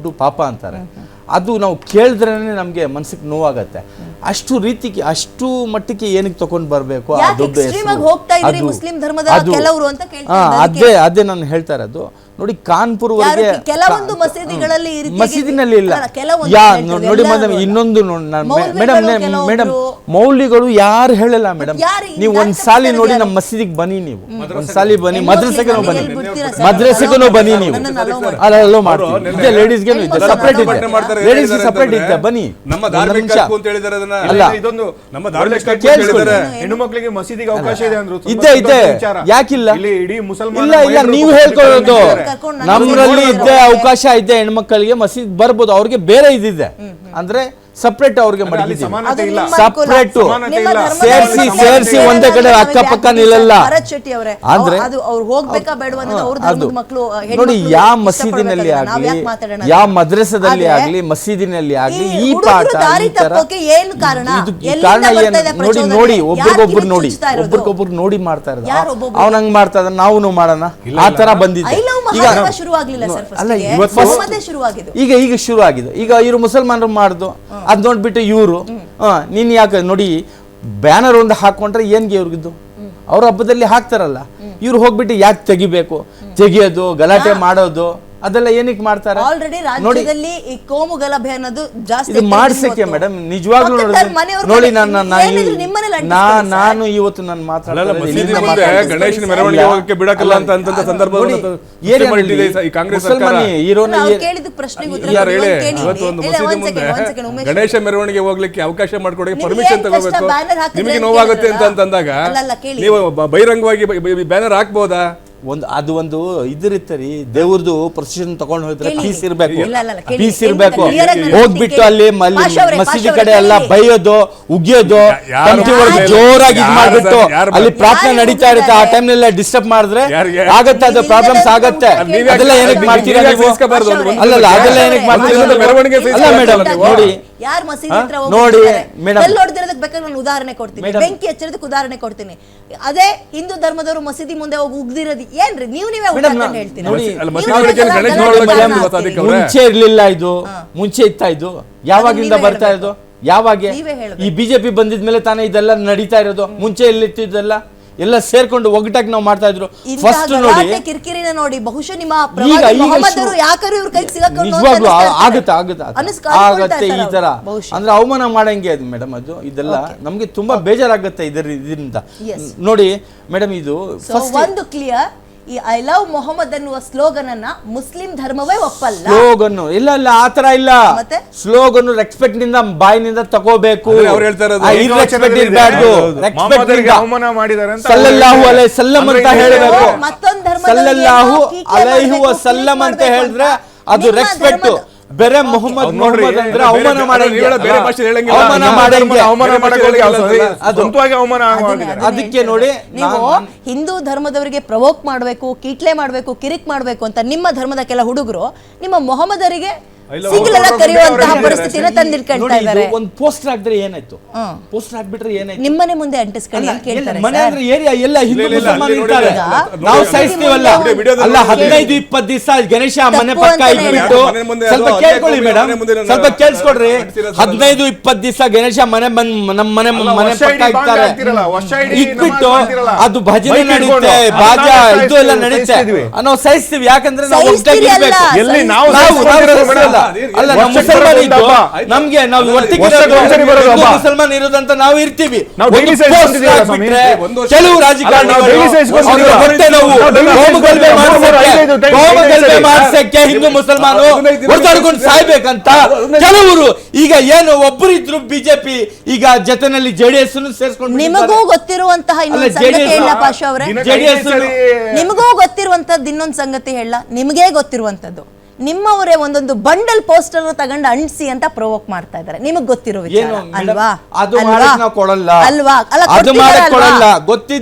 ದೊಡ್ಡ ಪಾಪ ಅಂತಾರೆ. ಅದು ನಾವು ಕೇಳಿದ್ರೇ ನಮಗೆ ಮನಸ್ಸಿಗೆ ನೋವಾಗತ್ತೆ. ಅಷ್ಟು ರೀತಿಗೆ ಅಷ್ಟು ಮಟ್ಟಿಗೆ ಏನಕ್ಕೆ ತಗೊಂಡು ಬರಬೇಕು ಆ ದುಡ್ಡು ಅದೇ ನಾನು ಹೇಳ್ತಾ ಇರೋದು. ನೋಡಿ ಕಾನ್ಪುರ್ ಮಸೀದಿನಲ್ಲಿ ಇಲ್ಲ. ನೋಡಿ ಮೇಡಮ್ ಇನ್ನೊಂದು ಮೇಡಮ್ ಮೌಲ್ಯಗಳು ಯಾರು ಹೇಳಲ್ಲ ಮೇಡಮ್. ನೀವು ಒಂದ್ಸಾಲಿ ನೋಡಿ ನಮ್ಮ ಮಸೀದಿಗೆ ಬನ್ನಿ, ನೀವು ಒಂದ್ಸಾಲಿ ಬನ್ನಿ, ಮದ್ರಸೆಗೂ ಬನ್ನಿ ನೀವು. ಅಲ್ಲೋ ಮಾಡ್ತೀವಿ, ಲೇಡೀಸ್ಗೆ ಸಪ್ರೇಟ್ ಇದೆ, ಲೇಡೀಸ್ ಸಪ್ರೇಟ್ ಇದೆ, ಬನ್ನಿ. ಇದೆ ಯಾಕಿಲ್ಲ? ಇಲ್ಲ ಇಲ್ಲ, ನೀವು ಹೇಳ್ಕೊಳ್ಳೋದು ನಮ್ಮಲ್ಲಿ ಇದ್ದೇ ಅವಕಾಶ ಇದೆ, ಹೆಣ್ಮಕ್ಳಿಗೆ ಮಸೀದ್ ಬರ್ಬೋದು, ಅವ್ರಿಗೆ ಬೇರೆ ಇದಿದೆ ಅಂದ್ರೆ ಸಪ್ರೇಟ್ ಅವ್ರಿಗೆ ಸಪ್ರೇಟ್ ಸೇರಿಸಿ ಒಂದೇ ಕಡೆ ಅಕ್ಕಪಕ್ಕ ನಿಲ್ಲಲ್ಲ. ನೋಡಿ ಯಾವ ಮಸೀದಿನಲ್ಲಿ ಆಗ್ಲಿ, ಯಾವ ಮದ್ರಸದಲ್ಲಿ ಆಗ್ಲಿ, ಮಸೀದಿನಲ್ಲಿ ಆಗ್ಲಿ ಈ ಪಾಠ ಕಾರಣ ಏನು ನೋಡಿ, ನೋಡಿ ಒಬ್ರಿಗೊಬ್ರು ನೋಡಿ ಮಾಡ್ತಾ ಇರೋದು. ಅವ್ನ ಹಂಗ್ ಮಾಡ್ತಾ ಇದ್ದಾನೆ, ನಾವು ಮಾಡೋಣ, ಆ ತರ ಬಂದಿದೆ. ಈಗ ಶುರು ಆಗಿದೆ. ಈಗ ಇವರು ಮುಸಲ್ಮಾನರು ಮಾಡುದು ಅದ್ ನೋಡ್ಬಿಟ್ಟು ಇವರು ನೀನ್ ಯಾಕೆ ನೋಡಿ ಬ್ಯಾನರ್ ಒಂದು ಹಾಕೊಂಡ್ರೆ ಏನ್ಗೆ ಇವ್ರಿಗಿದ್ದು, ಅವ್ರ ಹಬ್ಬದಲ್ಲಿ ಹಾಕ್ತಾರಲ್ಲ, ಇವ್ರು ಹೋಗ್ಬಿಟ್ಟು ಯಾಕೆ ತೆಗಿಯೋದು, ಗಲಾಟೆ ಮಾಡೋದು ಅದೆಲ್ಲ ಏನಕ್ಕೆ ಮಾಡ್ತಾರೆ? ರಾಜ್ಯದಲ್ಲಿ ಈ ಕೋಮು ಗಲಭೆ ಅನ್ನೋದು ಜಾಸ್ತಿ ಮಾಡ್ಸಕ್ಕೆ ಮೇಡಮ್ ನಿಜವಾಗ್ಲೂ ನೋಡಿ ನಾನು ಇವತ್ತು ನಾನು ಗಣೇಶನ ಮೆರವಣಿಗೆ ಹೋಗಕ್ಕೆ ಬಿಡಕಲ್ಲ ಅಂತ ಸಂದರ್ಭ ಗಣೇಶ ಮೆರವಣಿಗೆ ಹೋಗ್ಲಿಕ್ಕೆ ಅವಕಾಶ ಮಾಡ್ಕೊಡಕ್ಕೆ ಪರ್ಮಿಷನ್ ತಗೋಬೇಕು. ನಿಮಗೆ ನೋವಾಗುತ್ತೆ ಅಂತ ಅಂದಾಗ ನೀವು ಬಹಿರಂಗವಾಗಿ ಬ್ಯಾನರ್ ಹಾಕ್ಬೋದಾ? ಒಂದು ಇದಿರುತ್ತರಿ, ದೇವ್ರದ್ದು ಪ್ರೊಸೆಷನ್ ತಗೊಂಡು ಹೋದ್ರೆ ಪೀಸ್ ಇರ್ಬೇಕು. ಹೋಗ್ಬಿಟ್ಟು ಅಲ್ಲಿ ಮಸೀದಿ ಕಡೆ ಎಲ್ಲ ಬೈಯೋದು, ಉಗಿಯೋದು, ಜೋರಾಗಿ ಇದ್ ಮಾಡ್ಬಿಟ್ಟು ಅಲ್ಲಿ ಪ್ರಾರ್ಥನೆ ನಡೀತಾ ಇರುತ್ತೆ, ಆ ಟೈಮ್ ನಲ್ಲಿ ಡಿಸ್ಟರ್ಬ್ ಮಾಡಿದ್ರೆ ಆಗತ್ತೆ, ಅದು ಪ್ರಾಬ್ಲಮ್ಸ್ ಆಗತ್ತೆ. ಅದೆಲ್ಲ ಏನಕ್ಕೆ ಮಾಡ್ತೀರಾ ನೀವು? ಅಲ್ಲಲ್ಲ, ಅದೆಲ್ಲ ಏನಕ್ಕೆ ಮಾಡ್ತೀರಾ? ಅಲ್ಲ ಮೇಡಮ್ ನೋಡಿ, ಯಾರು ಮಸೀದಿ ಹತ್ರ ನೋಡಿ ಮೇಡಮ್ ನೋಡಿದಿರೋದಕ್ಕೆ ಬೇಕಾದ್ರೆ ನಾನು ಉದಾಹರಣೆ ಕೊಡ್ತೀನಿ, ಬೆಂಕಿ ಹಚ್ಚಿರೋದಕ್ಕೆ ಉದಾಹರಣೆ ಕೊಡ್ತೀನಿ. ಅದೇ ಹಿಂದೂ ಧರ್ಮದವರು ಮಸೀದಿ ಮುಂದೆ ಹೋಗಿ ಉಗ್ದಿರೋದು ಏನ್ರಿ? ನೀವೇ ಹೇಳ್ತೀನಿ. ಮುಂಚೆ ಇರ್ಲಿಲ್ಲ ಇದು, ಮುಂಚೆ ಇತ್ತಾ ಇದು? ಯಾವಾಗಿಂದ ಬರ್ತಾ ಇರೋದು? ಯಾವಾಗ ಈ ಬಿಜೆಪಿ ಬಂದಿದ್ಮೇಲೆ ತಾನೇ ಇದೆಲ್ಲ ನಡೀತಾ ಇರೋದು? ಮುಂಚೆ ಎಲ್ಲಿತ್ತಿದ್ದೆಲ್ಲ ಎಲ್ಲ ಸೇರ್ಕೊಂಡು ಒಗ್ಗಟ್ಟಾಗಿ ನಾವು ಮಾಡ್ತಾ ಇದ್ರು. ಫಸ್ಟ್ ನೋಡಿ ಕಿರಿಕಿರಿನ ನೋಡಿ, ಬಹುಶಃ ನಿಮ್ಮ ನಿಜವಾಗ್ಲೂ ಆಗತ್ತೆ ಈ ತರ ಅಂದ್ರೆ ಅವಮಾನ ಮಾಡಂಗೆ ಅದು ಮೇಡಮ್. ಅದು ಇದೆಲ್ಲ ನಮ್ಗೆ ತುಂಬಾ ಬೇಜಾರಾಗತ್ತೆ ಇದರಿಂದ. ನೋಡಿ ಮೇಡಮ್, ಇದು ಒಂದು ಕ್ಲಿಯರ್, ಈ ಐ ಲವ್ ಮೊಹಮ್ಮದ್ ಅನ್ನುವ ಸ್ಲೋಗನ್ ಅನ್ನ ಮುಸ್ಲಿಂ ಧರ್ಮವೇ ಒಪ್ಪಲ್ಲ. ಸ್ಲೋಗನ್ ಇಲ್ಲ ಇಲ್ಲ, ಆತರ ಇಲ್ಲ. ಸ್ಲೋಗನ್ ರೆಸ್ಪೆಕ್ಟ್ ನಿಂದ ಬಾಯಿನಿಂದ ತಗೋಬೇಕು. ಸಲ್ಲಲ್ಲಾಹು ಅಲೈಹಿ ವಸಲ್ಲಂ ಅಂತ ಹೇಳಬೇಕು. ಸಲ್ಲಲ್ಲಾಹು ಅಲೈಹಿ ವಸಲ್ಲಂ ಅಂತ ಹೇಳಿದ್ರೆ ಅದು ರೆಸ್ಪೆಕ್ಟ್. ಬೇರೆ ಮೊಹಮ್ಮದ್ ಅಂದ್ರೆ ಅವಮಾನ ಮಾಡಂಗೆ, ಅದಕ್ಕೆ ನೋಡಿ ನೀವು ಹಿಂದೂ ಧರ್ಮದವರಿಗೆ ಪ್ರವೋಕ್ ಮಾಡಬೇಕು, ಕೀಟ್ಲೆ ಮಾಡಬೇಕು, ಕಿರಿಕ್ ಮಾಡಬೇಕು ಅಂತ ನಿಮ್ಮ ಧರ್ಮದ ಕೆಲ ಹುಡುಗರು ನಿಮ್ಮ ಮೊಹಮ್ಮದರಿಗೆ ಕರೆಯುವಂತಹ ಪರಿಸ್ಥಿತಿನ ತಂದಿಟ್ಕೊಳ್ತಾ ಇದ್ದಾರೆ. ಒಂದು ಪೋಸ್ಟರ್ ಹಾಕಿದ್ರೆ ಏನಾಯ್ತು? ಪೋಸ್ಟರ್ ಹಾಕ್ಬಿಟ್ರೆ ಏನಾಯ್ತು? ನಿಮ್ಮನೆ ಮುಂದೆ ಅಂಟಿಸ್ಕೊಳ್ಳಿ ಅಂತ ಕೇಳ್ತಾರೆ. ಮನೆ ಅಂದ್ರೆ ಏರಿಯಾ ಎಲ್ಲ ಹಿಂದೂ ಮುಸಲ್ಮಾನ ಇರ್ತಾರೆ, ನಾವು ಸಹಿಸ್ತೀವಲ್ಲ. ಅಲ್ಲ 15-20 ದಿವಸ ಗಣೇಶ ಮನೆ ಪಕ್ಕ ಇಟ್ಬಿಟ್ಟು, ಸ್ವಲ್ಪ ಕೇಳ್ಕೊಳ್ಳಿ ಮೇಡಮ್, ಸ್ವಲ್ಪ ಕೇಳಿಸ್ಕೊಡ್ರಿ. 15-20 ದಿವಸ ಗಣೇಶ ನಮ್ಮ ಮನೆ ಪಕ್ಕ ಇಡ್ತಾರೆ, ಇಟ್ಬಿಟ್ಟು ಅದು ಭಜನೆ ನಡೀತೆ, ಬಾಜಾ ಇದು ಎಲ್ಲ ನಡೀತೆ, ನಾವು ಸಹಿಸ್ತೀವಿ. ಯಾಕಂದ್ರೆ ನಾವು ಒಟ್ಟಾಗಿರ್ಬೇಕು. ಅಲ್ಲ ನಮ್ಮ ಮುಸಲ್ಮಾನ ಇದ್ದು ನಮ್ಗೆ ನಾವು ಮುಸಲ್ಮಾನ್ ಇರೋದಂತ ನಾವು ಇರ್ತೀವಿ. ಕೆಲವು ರಾಜಕಾರಣಿಗಳು ಮಾಡ್ಸಕ್ಕೆ ಹಿಂದೂ ಮುಸಲ್ಮಾನು ಹೊರತಾಡ್ಕೊಂಡು ಸಾಯ್ಬೇಕಂತ ಕೆಲವರು ಈಗ ಏನು ಒಬ್ಬರಿದ್ರು ಬಿಜೆಪಿ ಈಗ ಜೊತೆನಲ್ಲಿ ಜೆಡಿಎಸ್ ಸೇರ್ಸ್ಕೊಂಡು. ನಿಮಗೂ ಗೊತ್ತಿರುವಂತಹ ನಿಮಗೂ ಗೊತ್ತಿರುವಂತದ್ದು ಇನ್ನೊಂದು ಸಂಗತಿ ಹೇಳ, ನಿಮಗೇ ಗೊತ್ತಿರುವಂತದ್ದು, ನಿಮ್ಮವರೇ ಒಂದೊಂದು ಬಂಡಲ್ ಪೋಸ್ಟರ್ ತಗೊಂಡು ಅಂಟಿಸಿ ಅಂತ ಪ್ರವೋಕ್ ಮಾಡ್ತಾ ಇದ್ದಾರೆ. ನಿಮಗ್ ಗೊತ್ತಿರೋ ವಿಚಾರ ಅಲ್ವಾ? ಅದು ಮಾಡಕ್ ನಾವು ಕೊಡಲ್ಲ, ಅಲ್ವಾ? ಅದು ಮಾಡಕ್ ಕೊಡಲ್ಲ, ಗೊತ್ತಿದ್ದ